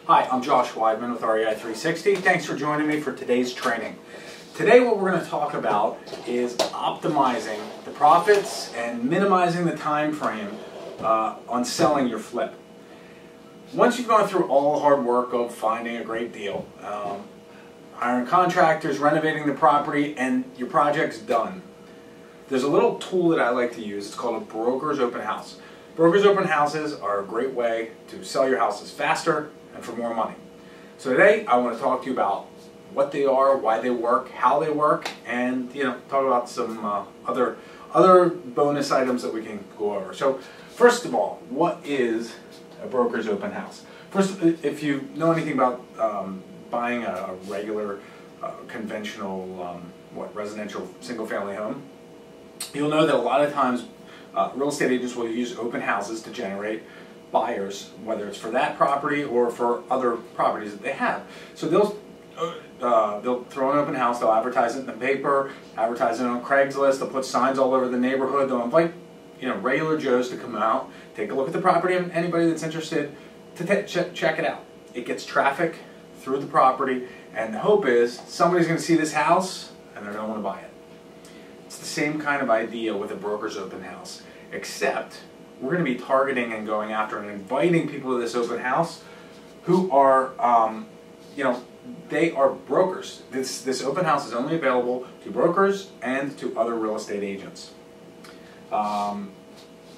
Hi, I'm Josh Weidman with REI 360. Thanks for joining me for today's training. Today what we're going to talk about is optimizing the profits and minimizing the time frame on selling your flip. Once you've gone through all the hard work of finding a great deal, hiring contractors, renovating the property, and your project's done, there's a little tool that I like to use. It's called a broker's open house. Broker's open houses are a great way to sell your houses faster and for more money. So today I want to talk to you about what they are, why they work, how they work, and talk about some other bonus items that we can go over. So first of all, what is a broker's open house? First, if you know anything about buying a regular conventional residential single-family home, you'll know that a lot of times real estate agents will use open houses to generate buyers, whether it's for that property or for other properties that they have. So they'll throw an open house, they'll advertise it in the paper, advertise it on Craigslist, they'll put signs all over the neighborhood, they'll invite regular Joes to come out, take a look at the property, and anybody that's interested to check it out. It gets traffic through the property, and the hope is somebody's going to see this house and they're going to want to buy it. It's the same kind of idea with a broker's open house, except we're going to be targeting and going after and inviting people to this open house who are, they are brokers. This open house is only available to brokers and to other real estate agents. For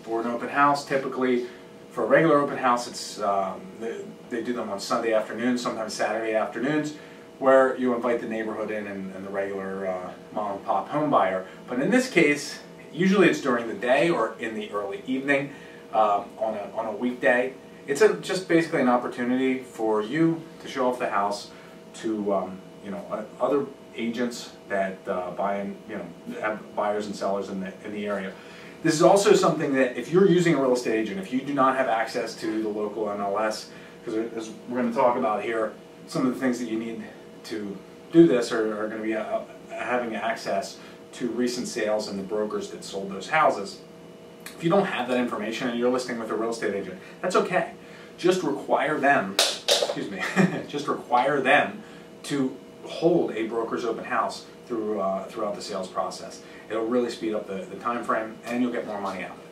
an open house, typically, for a regular open house, it's they do them on Sunday afternoons, sometimes Saturday afternoons, where you invite the neighborhood in and the regular mom and pop home buyer. But in this case, usually it's during the day or in the early evening on a weekday. It's just basically an opportunity for you to show off the house to other agents that have buyers and sellers in the area. This is also something that if you're using a real estate agent, if you do not have access to the local MLS, because as we're going to talk about here, some of the things that you need to do this are going to be having access to recent sales and the brokers that sold those houses. If you don't have that information and you're listing with a real estate agent, that's okay. Just require them, just require them to hold a broker's open house throughout the sales process. It'll really speed up the time frame and you'll get more money out of it.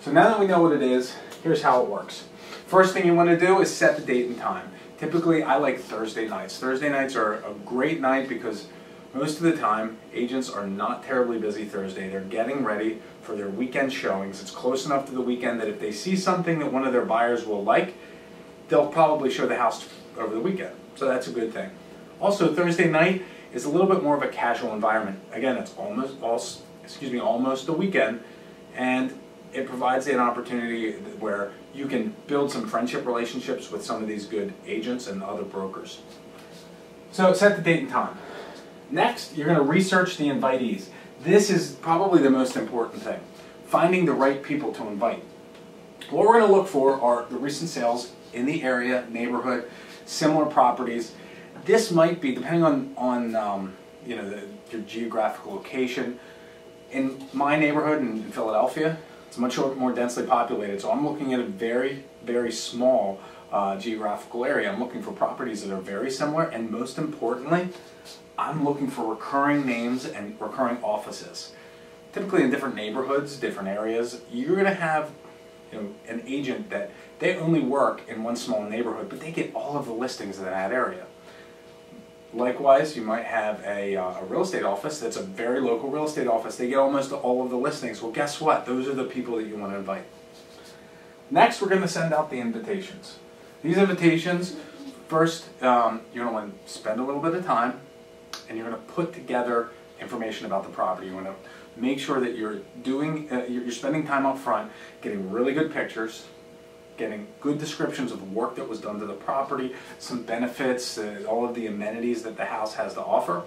So now that we know what it is, here's how it works. First thing you want to do is set the date and time. Typically, I like Thursday nights. Thursday nights are a great night because most of the time, agents are not terribly busy Thursday. They're getting ready for their weekend showings. It's close enough to the weekend that if they see something that one of their buyers will like, they'll probably show the house over the weekend. So that's a good thing. Also, Thursday night is a little bit more of a casual environment. Again, it's almost the weekend, and it provides an opportunity where you can build some friendship relationships with some of these good agents and other brokers. So set the date and time. Next, you're going to research the invitees. This is probably the most important thing, finding the right people to invite. What we're going to look for are the recent sales in the area, neighborhood, similar properties. This might be, depending on your geographical location. In my neighborhood in Philadelphia, it's much more densely populated, so I'm looking at a very, very small geographical area. I'm looking for properties that are very similar, and most importantly, I'm looking for recurring names and recurring offices. Typically in different neighborhoods, different areas, you're going to have an agent that they only work in one small neighborhood, but they get all of the listings in that area. Likewise, you might have a real estate office that's a very local real estate office. They get almost all of the listings. Well, guess what? Those are the people that you want to invite. Next, we're going to send out the invitations. These invitations, first, you're going to want to spend a little bit of time, and you're going to put together information about the property. You want to make sure that you're spending time up front, getting really good pictures, getting good descriptions of the work that was done to the property, some benefits, all of the amenities that the house has to offer.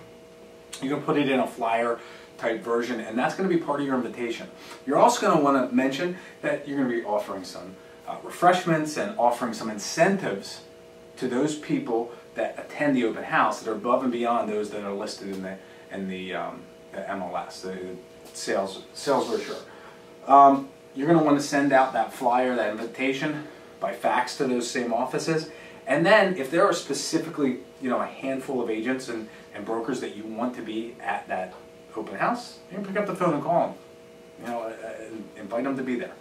You're going to put it in a flyer type version, and that's going to be part of your invitation. You're also going to want to mention that you're going to be offering some refreshments and offering some incentives to those people that attend the open house that are above and beyond those that are listed in the MLS, the sales brochure. You're going to want to send out that flyer, that invitation, by fax to those same offices, And then if there are specifically, a handful of agents and brokers that you want to be at that open house, you can pick up the phone and call them, and invite them to be there.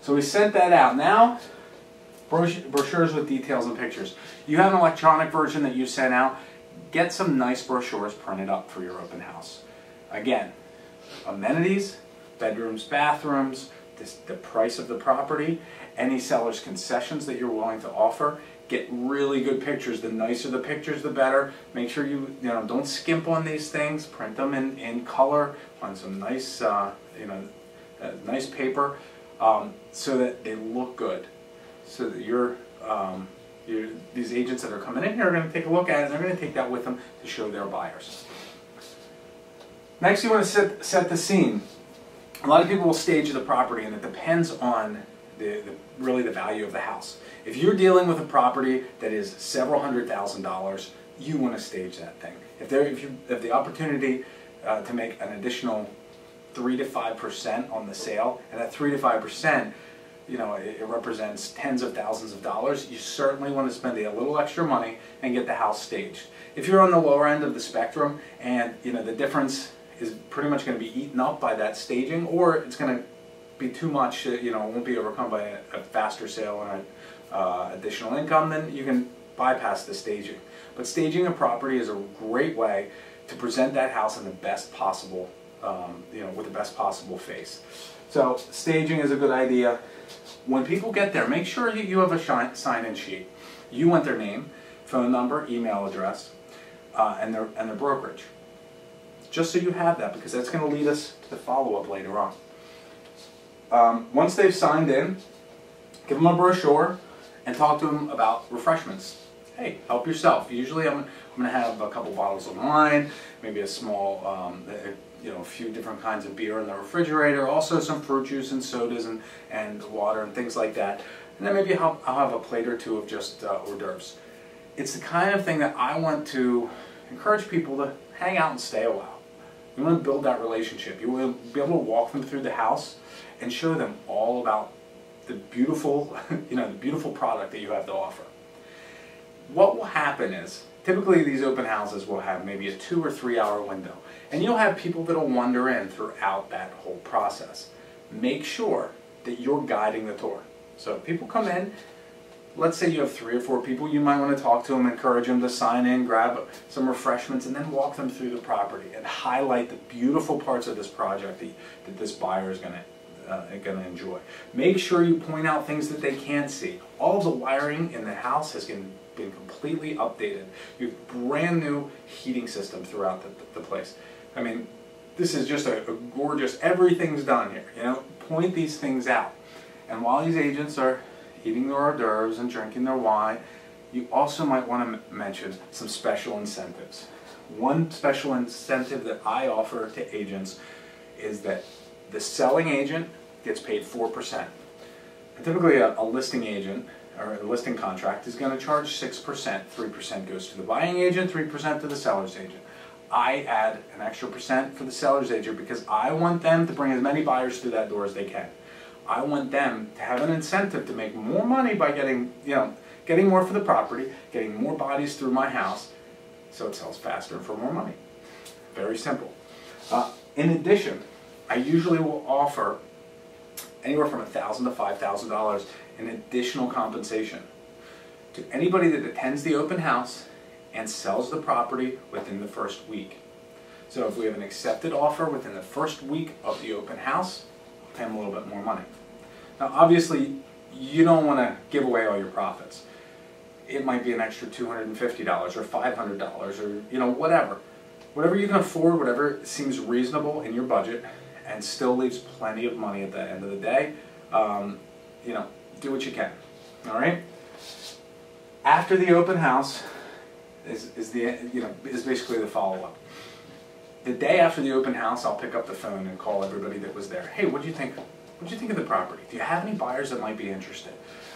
So we sent that out. Now, brochures with details and pictures. You have an electronic version that you sent out. Get some nice brochures printed up for your open house. Again, amenities, bedrooms, bathrooms, the price of the property, any seller's concessions that you're willing to offer. Get really good pictures. The nicer the pictures, the better. Make sure you don't skimp on these things. Print them in color on some nice nice paper, so that they look good. So that these agents that are coming in here are going to take a look at it, and they're going to take that with them to show their buyers. Next, you want to set the scene. A lot of people will stage the property, and it depends on really the value of the house. If you're dealing with a property that is several $100,000, you want to stage that thing. If you have the opportunity to make an additional 3 to 5% on the sale, and that 3 to 5%, it represents tens of thousands of dollars, you certainly want to spend a little extra money and get the house staged. If you're on the lower end of the spectrum and the difference is pretty much going to be eaten up by that staging, or it's going to be too much, it won't be overcome by a faster sale and additional income, then you can bypass the staging. But staging a property is a great way to present that house in the best possible, with the best possible face. So staging is a good idea. When people get there, make sure you have a sign-in sheet. You want their name, phone number, email address, and their brokerage. Just so you have that, because that's going to lead us to the follow-up later on. Once they've signed in, give them a brochure and talk to them about refreshments. Hey, help yourself. Usually I'm going to have a couple bottles of wine, maybe a small, a few different kinds of beer in the refrigerator, also some fruit juice and sodas and water and things like that. And then maybe I'll have a plate or two of just hors d'oeuvres. It's the kind of thing that I want to encourage people to hang out and stay a while. You want to build that relationship. You want to be able to walk them through the house and show them all about the beautiful, the beautiful product that you have to offer. What will happen is, typically these open houses will have maybe a 2 or 3 hour window, and you'll have people that will wander in throughout that whole process. Make sure that you're guiding the tour. So if people come in, let's say you have 3 or 4 people, you might want to talk to them, encourage them to sign in, grab some refreshments, and then walk them through the property and highlight the beautiful parts of this project that this buyer is going to enjoy. Make sure you point out things that they can't see. All of the wiring in the house has been completely updated. You have brand new heating system throughout the place. I mean, this is just a gorgeous, everything's done here. Point these things out. And while these agents are eating their hors d'oeuvres and drinking their wine, you also might want to mention some special incentives. One special incentive that I offer to agents is that the selling agent gets paid 4%. And typically a listing agent or a listing contract is going to charge 6%. 3% goes to the buying agent, 3% to the seller's agent. I add an extra % for the seller's agent because I want them to bring as many buyers through that door as they can. I want them to have an incentive to make more money by getting more for the property, getting more bodies through my house, so it sells faster and for more money. Very simple. In addition, I usually will offer anywhere from $1,000 to $5,000 in additional compensation to anybody that attends the open house and sells the property within the first week. So if we have an accepted offer within the first week of the open house, I'll pay them a little bit more money. Now obviously, you don't want to give away all your profits. It might be an extra $250 or $500 or whatever. Whatever you can afford, whatever seems reasonable in your budget and still leaves plenty of money at the end of the day, do what you can. All right? After the open house is basically the follow-up. The day after the open house, I'll pick up the phone and call everybody that was there. Hey, what do you think? What do you think of the property? Do you have any buyers that might be interested?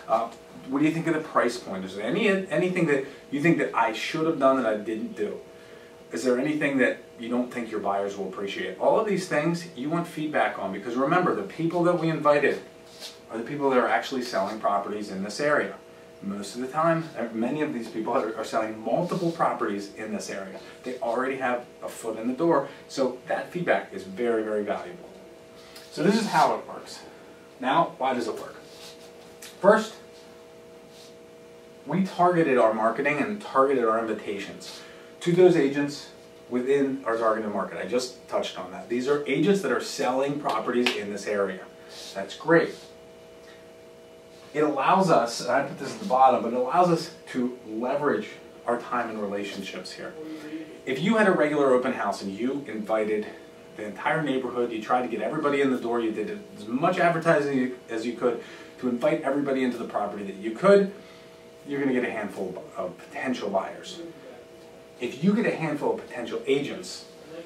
What do you think of the price point? Is there anything that you think that I should have done that I didn't do? Is there anything that you don't think your buyers will appreciate? All of these things you want feedback on, because remember, the people that we invited are the people that are actually selling properties in this area. Most of the time, many of these people are selling multiple properties in this area. They already have a foot in the door, so that feedback is very, very valuable. So this is how it works. Now, why does it work? First, we targeted our marketing and targeted our invitations to those agents within our targeted market. I just touched on that. These are agents that are selling properties in this area. That's great. It allows us, and I put this at the bottom, but it allows us to leverage our time and relationships here. If you had a regular open house and you invited the entire neighborhood, you tried to get everybody in the door, you did as much advertising as you could to invite everybody into the property that you could, you're going to get a handful of potential buyers. If you get a handful of potential agents,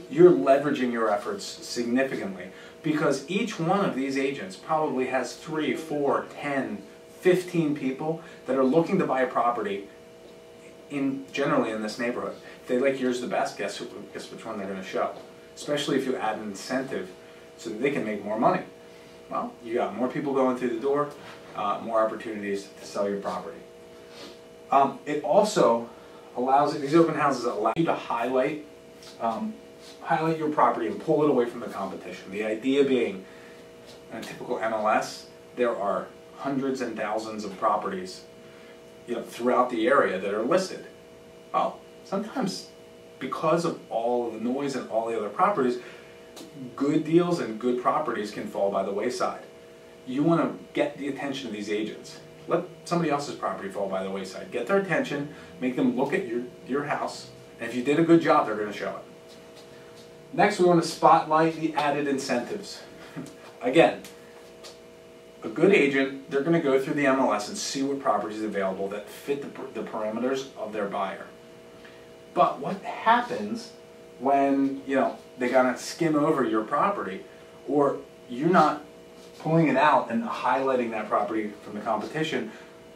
you're leveraging your efforts significantly, because each one of these agents probably has 3, 4, 10, 15 people that are looking to buy a property generally in this neighborhood. If they like yours the best, guess which one they're going to show. Especially if you add an incentive so that they can make more money. Well, you got more people going through the door, more opportunities to sell your property. It also allows, these open houses allow you to highlight your property and pull it away from the competition. The idea being, in a typical MLS, there are hundreds and thousands of properties, throughout the area that are listed. Well, sometimes because of all of the noise and all the other properties, good deals and good properties can fall by the wayside. You want to get the attention of these agents. Let somebody else's property fall by the wayside. Get their attention, make them look at your house, and if you did a good job, they're going to show it. Next, we want to spotlight the added incentives. Again, a good agent, they're going to go through the MLS and see what properties are available that fit the parameters of their buyer. But what happens when, they gotta skim over your property, or you're not pulling it out and highlighting that property from the competition?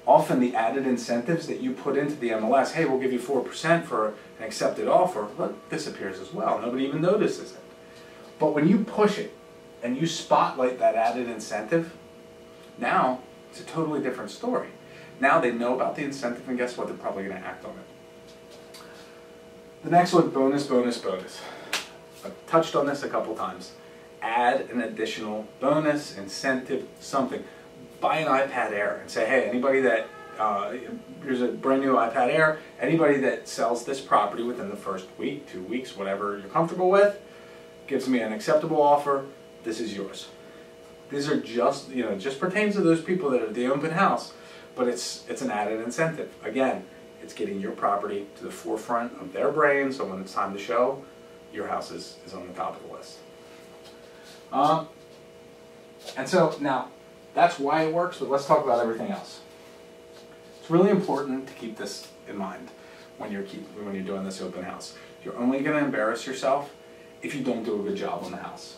Often the added incentives that you put into the MLS, hey, we'll give you 4% for an accepted offer, well, disappears as well. Nobody even notices it. But when you push it and you spotlight that added incentive, now it's a totally different story. Now they know about the incentive, and guess what? They're probably going to act on it. The next one, bonus, bonus, bonus. I've touched on this a couple times. Add an additional bonus, incentive, something. Buy an iPad Air and say, hey, anybody that, here's a brand new iPad Air, anybody that sells this property within the first week, 2 weeks, whatever you're comfortable with, gives me an acceptable offer, this is yours. These are just, just pertains to those people that are at the open house, but it's an added incentive. Again, it's getting your property to the forefront of their brain, so when it's time to show, your house is on the top of the list. And so now, that's why it works, but let's talk about everything else. It's really important to keep this in mind when you're doing this open house. You're only going to embarrass yourself if you don't do a good job on the house.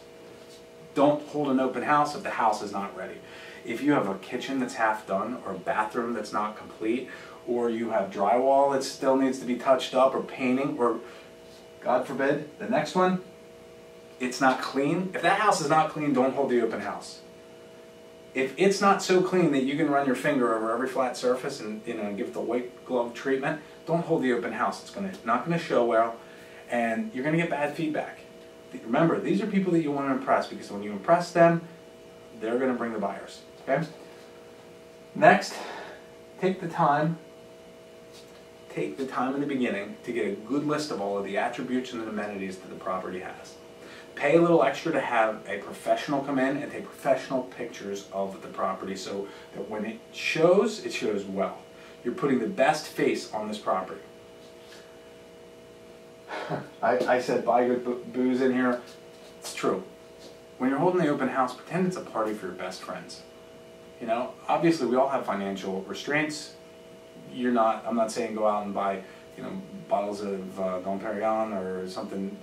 Don't hold an open house if the house is not ready. If you have a kitchen that's half done, or a bathroom that's not complete, or you have drywall that still needs to be touched up, or painting, or God forbid, the next one, it's not clean. If that house is not clean, don't hold the open house. If it's not so clean that you can run your finger over every flat surface and give it the white glove treatment, don't hold the open house. It's not going to show well, and you're going to get bad feedback. Remember, these are people that you want to impress, because when you impress them, they're going to bring the buyers. Okay? Next, take the time in the beginning to get a good list of all of the attributes and the amenities that the property has. Pay a little extra to have a professional come in and take professional pictures of the property, so that when it shows well. You're putting the best face on this property. I said buy good booze in here. It's true. When you're holding the open house, pretend it's a party for your best friends. Obviously we all have financial restraints. I'm not saying go out and buy, bottles of Dom Perignon or something,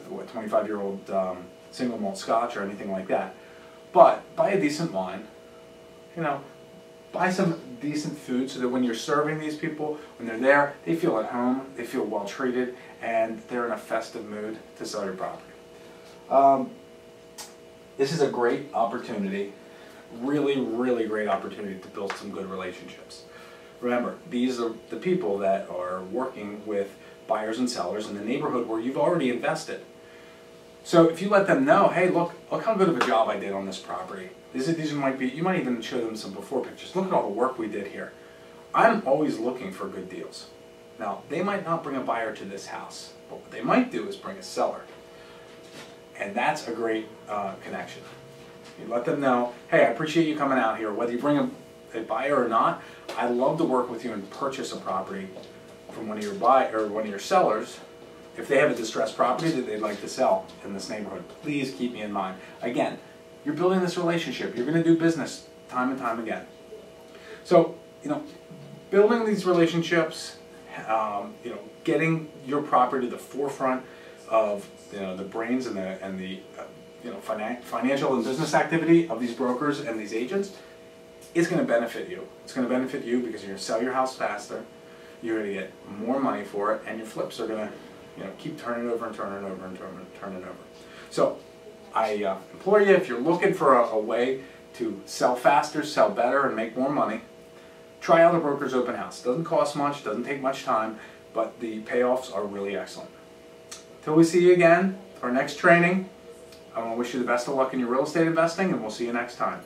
25-year-old single malt scotch or anything like that. But buy a decent wine, buy some decent food, so that when you're serving these people, when they're there, they feel at home, they feel well treated, and they're in a festive mood to sell your property. This is a great opportunity really, really great opportunity to build some good relationships. Remember, these are the people that are working with buyers and sellers in the neighborhood where you've already invested. So if you let them know, hey, look how good of a job I did on this property. These might be, you might even show them some before pictures. Look at all the work we did here. I'm always looking for good deals. Now, they might not bring a buyer to this house, but what they might do is bring a seller. And that's a great connection. You let them know, hey, I appreciate you coming out here. Whether you bring a buyer or not, I'd love to work with you and purchase a property from one of your sellers. If they have a distressed property that they'd like to sell in this neighborhood, please keep me in mind. Again, you're building this relationship. You're going to do business time and time again. So, building these relationships, getting your property to the forefront of the brains and the financial and business activity of these brokers and these agents is going to benefit you. It's going to benefit you because you're going to sell your house faster. You're going to get more money for it, and your flips are going to keep turning over and turning over and turning over. So I implore you, if you're looking for a way to sell faster, sell better, and make more money, try out a broker's open house. It doesn't cost much, doesn't take much time, but the payoffs are really excellent. Till we see you again for our next training, I want to wish you the best of luck in your real estate investing, and we'll see you next time.